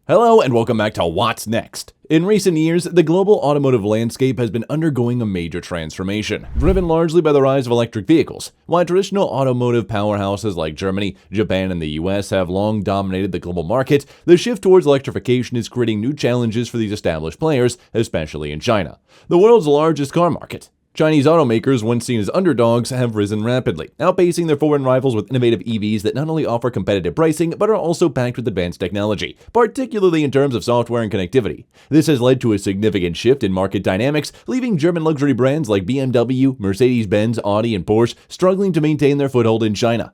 Hello and welcome back to What's Next. In recent years, the global automotive landscape has been undergoing a major transformation, driven largely by the rise of electric vehicles. While traditional automotive powerhouses like Germany, Japan, and the US have long dominated the global market, the shift towards electrification is creating new challenges for these established players, especially in China, the world's largest car market. Chinese automakers, once seen as underdogs, have risen rapidly, outpacing their foreign rivals with innovative EVs that not only offer competitive pricing, but are also packed with advanced technology, particularly in terms of software and connectivity. This has led to a significant shift in market dynamics, leaving German luxury brands like BMW, Mercedes-Benz, Audi, and Porsche struggling to maintain their foothold in China.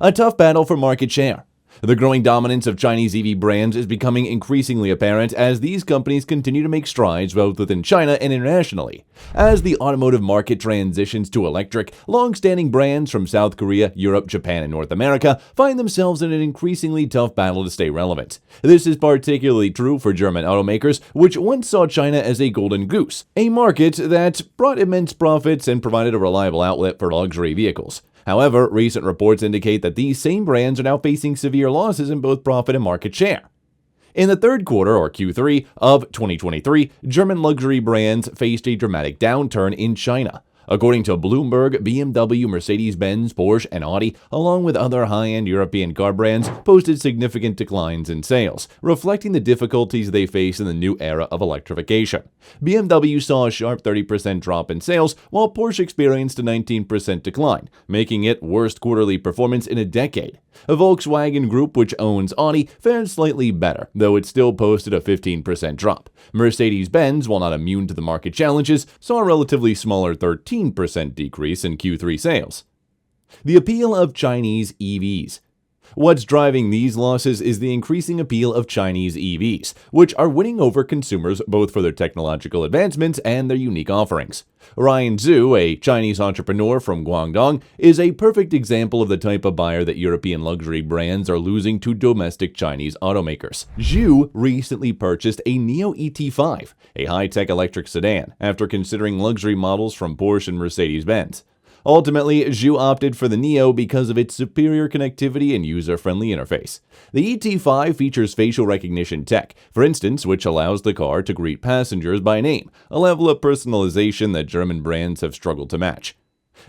A tough battle for market share. The growing dominance of Chinese EV brands is becoming increasingly apparent as these companies continue to make strides both within China and internationally. As the automotive market transitions to electric, long-standing brands from South Korea, Europe, Japan, and North America find themselves in an increasingly tough battle to stay relevant. This is particularly true for German automakers, which once saw China as a golden goose, a market that brought immense profits and provided a reliable outlet for luxury vehicles. However, recent reports indicate that these same brands are now facing severe losses in both profit and market share. In the third quarter, or Q3, of 2023, German luxury brands faced a dramatic downturn in China. According to Bloomberg, BMW, Mercedes-Benz, Porsche, and Audi, along with other high-end European car brands, posted significant declines in sales, reflecting the difficulties they face in the new era of electrification. BMW saw a sharp 30% drop in sales, while Porsche experienced a 19% decline, making it worst quarterly performance in a decade. A Volkswagen Group, which owns Audi, fared slightly better, though it still posted a 15% drop. Mercedes-Benz, while not immune to the market challenges, saw a relatively smaller 13% decrease in Q3 sales. The appeal of Chinese EVs. What's driving these losses is the increasing appeal of Chinese EVs, which are winning over consumers both for their technological advancements and their unique offerings. Ryan Zhu, a Chinese entrepreneur from Guangdong, is a perfect example of the type of buyer that European luxury brands are losing to domestic Chinese automakers. Zhu recently purchased a Neo ET5, a high-tech electric sedan, after considering luxury models from Porsche and Mercedes-Benz. Ultimately, Zhu opted for the Neo because of its superior connectivity and user-friendly interface. The ET5 features facial recognition tech, for instance, which allows the car to greet passengers by name, a level of personalization that German brands have struggled to match.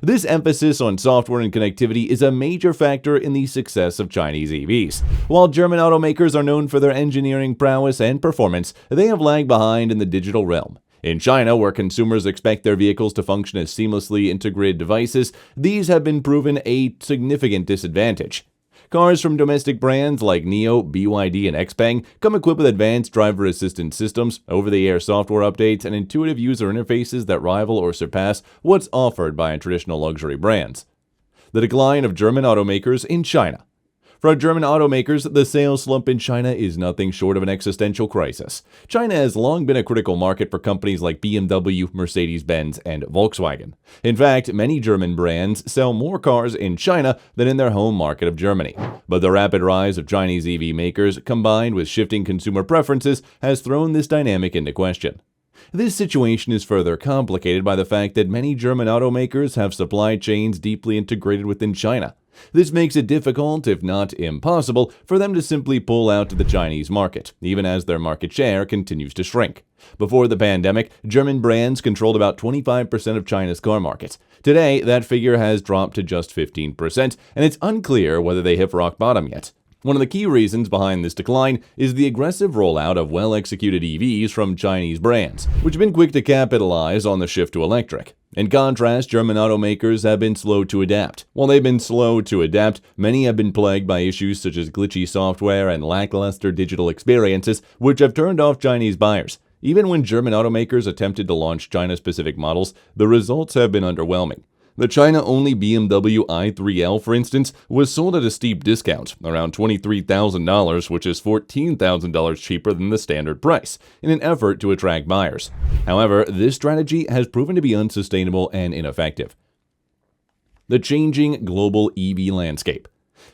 This emphasis on software and connectivity is a major factor in the success of Chinese EVs. While German automakers are known for their engineering prowess and performance, they have lagged behind in the digital realm. In China, where consumers expect their vehicles to function as seamlessly integrated devices, these have been proven a significant disadvantage. Cars from domestic brands like Neo, BYD, and XPeng come equipped with advanced driver assistance systems, over-the-air software updates, and intuitive user interfaces that rival or surpass what's offered by traditional luxury brands. The decline of German automakers in China. For German automakers, the sales slump in China is nothing short of an existential crisis. China has long been a critical market for companies like BMW, Mercedes-Benz, and Volkswagen. In fact, many German brands sell more cars in China than in their home market of Germany. But the rapid rise of Chinese EV makers, combined with shifting consumer preferences, has thrown this dynamic into question. This situation is further complicated by the fact that many German automakers have supply chains deeply integrated within China. This makes it difficult, if not impossible, for them to simply pull out to the Chinese market, even as their market share continues to shrink. Before the pandemic, German brands controlled about 25% of China's car market. Today, that figure has dropped to just 15%, and it's unclear whether they hit rock bottom yet. One of the key reasons behind this decline is the aggressive rollout of well-executed EVs from Chinese brands, which have been quick to capitalize on the shift to electric. In contrast, German automakers have been slow to adapt. While they've been slow to adapt, many have been plagued by issues such as glitchy software and lackluster digital experiences, which have turned off Chinese buyers. Even when German automakers attempted to launch China-specific models, the results have been underwhelming. The China-only BMW i3L, for instance, was sold at a steep discount, around $23,000, which is $14,000 cheaper than the standard price, in an effort to attract buyers. However, this strategy has proven to be unsustainable and ineffective. The changing global EV landscape.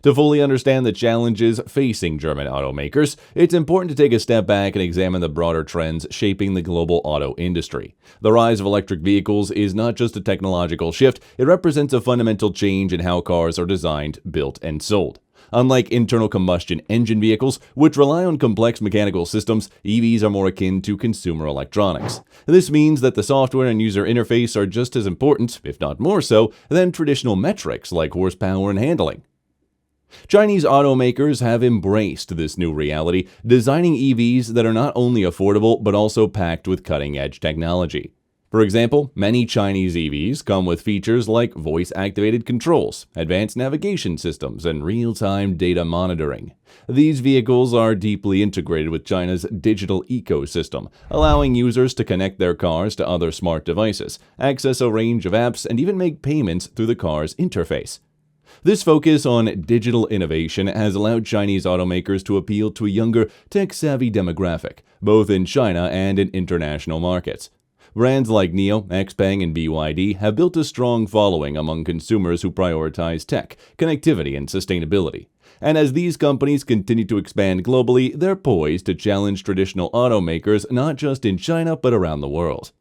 To fully understand the challenges facing German automakers, it's important to take a step back and examine the broader trends shaping the global auto industry. The rise of electric vehicles is not just a technological shift, it represents a fundamental change in how cars are designed, built, and sold. Unlike internal combustion engine vehicles, which rely on complex mechanical systems, EVs are more akin to consumer electronics. This means that the software and user interface are just as important, if not more so, than traditional metrics like horsepower and handling. Chinese automakers have embraced this new reality, designing EVs that are not only affordable but also packed with cutting-edge technology. For example, many Chinese EVs come with features like voice-activated controls, advanced navigation systems, and real-time data monitoring. These vehicles are deeply integrated with China's digital ecosystem, allowing users to connect their cars to other smart devices, access a range of apps, and even make payments through the car's interface. This focus on digital innovation has allowed Chinese automakers to appeal to a younger, tech-savvy demographic, both in China and in international markets. Brands like NIO, XPeng, and BYD have built a strong following among consumers who prioritize tech, connectivity, and sustainability. And as these companies continue to expand globally, they're poised to challenge traditional automakers not just in China but around the world.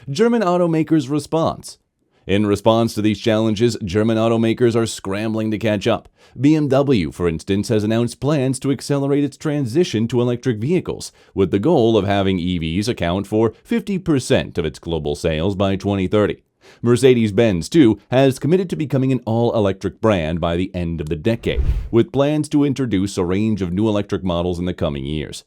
German automakers' response. In response to these challenges, German automakers are scrambling to catch up. BMW, for instance, has announced plans to accelerate its transition to electric vehicles, with the goal of having EVs account for 50% of its global sales by 2030. Mercedes-Benz, too, has committed to becoming an all-electric brand by the end of the decade, with plans to introduce a range of new electric models in the coming years.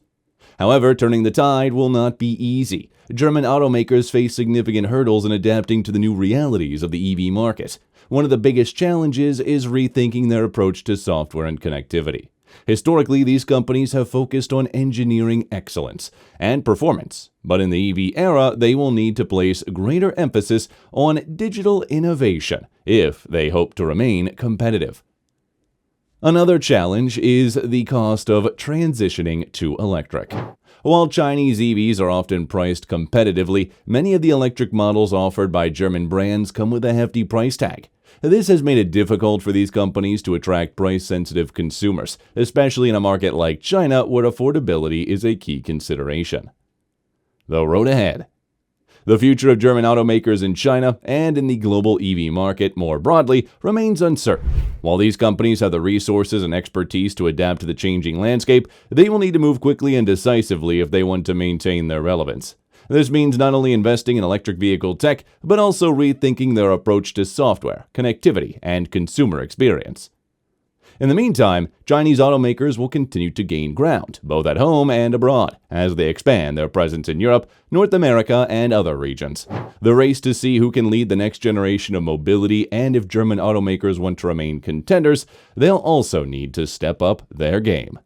However, turning the tide will not be easy. German automakers face significant hurdles in adapting to the new realities of the EV market. One of the biggest challenges is rethinking their approach to software and connectivity. Historically, these companies have focused on engineering excellence and performance, but in the EV era, they will need to place greater emphasis on digital innovation if they hope to remain competitive. Another challenge is the cost of transitioning to electric. While Chinese EVs are often priced competitively, many of the electric models offered by German brands come with a hefty price tag. This has made it difficult for these companies to attract price-sensitive consumers, especially in a market like China where affordability is a key consideration. The road ahead. The future of German automakers in China and in the global EV market more broadly remains uncertain. While these companies have the resources and expertise to adapt to the changing landscape, they will need to move quickly and decisively if they want to maintain their relevance. This means not only investing in electric vehicle tech, but also rethinking their approach to software, connectivity, and consumer experience. In the meantime, Chinese automakers will continue to gain ground, both at home and abroad, as they expand their presence in Europe, North America, and other regions. The race to see who can lead the next generation of mobility, and if German automakers want to remain contenders, they'll also need to step up their game.